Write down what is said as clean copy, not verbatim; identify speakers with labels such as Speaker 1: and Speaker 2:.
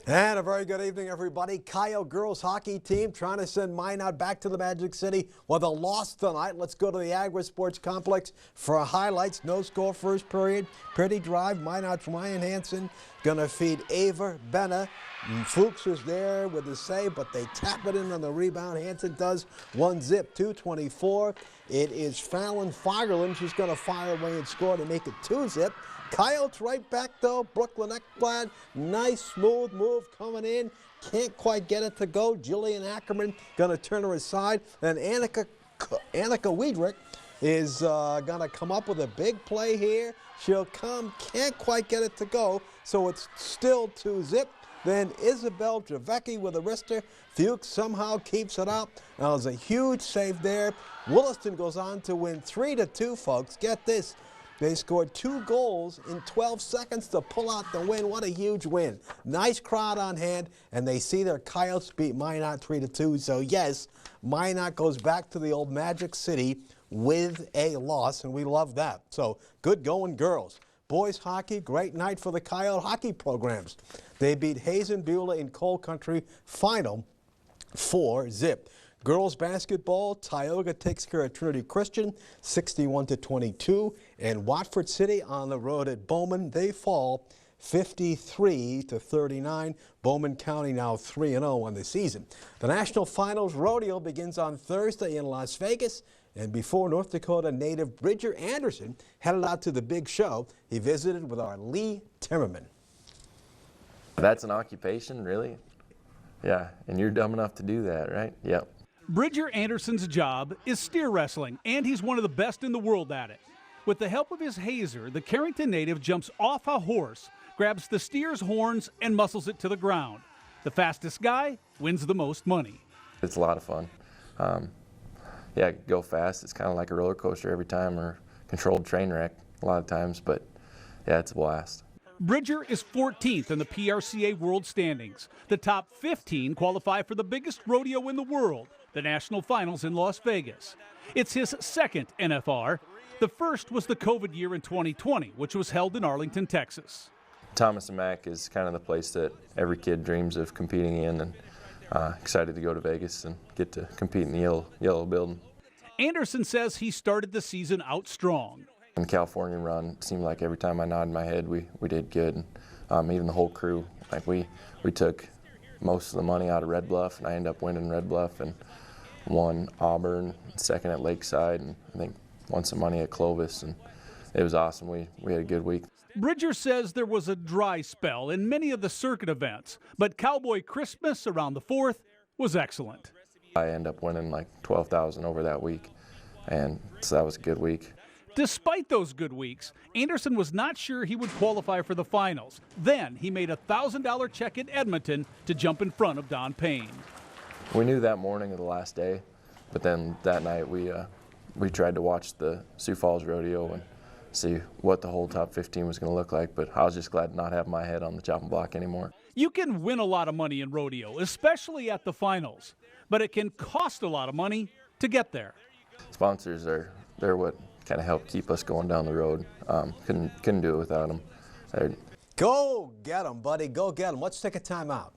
Speaker 1: And a very good evening, everybody. Coyote girls hockey team trying to send Minot back to the Magic City with a loss tonight. Let's go to the Agri Sports Complex for highlights. No score first period. Pretty drive. Minot's Ryan Hansen going to feed Ava Benna. Fuchs is there with the save, but they tap it in on the rebound. Hansen does 1-zip, 2:24. It is Fallon Fagerlund. She's going to fire away and score to make it 2-zip. Coyotes right back though. Brooklyn Ekblad, nice smooth move coming in. Can't quite get it to go. Jillian Ackerman going to turn her aside. Then Annika Wiedrich is going to come up with a big play here. She'll come, can't quite get it to go. So it's still 2-zip. Then Isabel Javecki with a wrister. Fuchs somehow keeps it up. Now there's a huge save there. Williston goes on to win 3-2, folks. Get this. They scored 2 goals in 12 seconds to pull out the win. What a huge win. Nice crowd on hand, and they see their Coyotes beat Minot 3-2. So, yes, Minot goes back to the old Magic City with a loss, and we love that. So, good going, girls. Boys hockey, great night for the Coyote hockey programs. They beat Hazen Beulah in Coal Country final 4-zip. Girls basketball, Tioga takes care of Trinity Christian, 61-22. And Watford City on the road at Bowman, they fall 53-39. Bowman County now 3-0 on the season. The National Finals Rodeo begins on Thursday in Las Vegas. And before North Dakota native Bridger Anderson headed out to the big show, he visited with our Lee Timmerman.
Speaker 2: That's an occupation, really? Yeah, and you're dumb enough to do that, right? Yep.
Speaker 3: Bridger Anderson's job is steer wrestling, and he's one of the best in the world at it. With the help of his hazer, the Carrington native jumps off a horse, grabs the steer's horns, and muscles it to the ground. The fastest guy wins the most money.
Speaker 2: It's a lot of fun. Yeah, go fast. It's kind of like a roller coaster every time, or controlled train wreck a lot of times, but yeah, it's a blast.
Speaker 3: Bridger is 14th in the PRCA world standings. The top 15 qualify for the biggest rodeo in the world, the National Finals in Las Vegas. It's his second NFR. The first was the COVID year in 2020, which was held in Arlington, Texas.
Speaker 2: Thomas and Mack is kind of the place that every kid dreams of competing in, and excited to go to Vegas and get to compete in the yellow building.
Speaker 3: Anderson says he started the season out strong.
Speaker 2: In the California run, it seemed like every time I nodded my head, we did good. Even the whole crew, like we took most of the money out of Red Bluff, and I ended up winning Red Bluff and won Auburn, second at Lakeside, and I think won some money at Clovis, and it was awesome. We had a good week.
Speaker 3: Bridger says there was a dry spell in many of the circuit events, but Cowboy Christmas around the 4th was excellent.
Speaker 2: I ended up winning like $12,000 over that week, and so that was a good week.
Speaker 3: Despite those good weeks, Anderson was not sure he would qualify for the finals. Then he made a $1,000 check in Edmonton to jump in front of Don Payne.
Speaker 2: We knew that morning of the last day, but then that night we tried to watch the Sioux Falls Rodeo and see what the whole top 15 was going to look like, but I was just glad to not have my head on the chopping block anymore.
Speaker 3: You can win a lot of money in rodeo, especially at the finals, but it can cost a lot of money to get there.
Speaker 2: Sponsors they're what kind of help keep us going down the road. Couldn't do it without them.
Speaker 1: Go get them, buddy. Go get them. Let's take a timeout.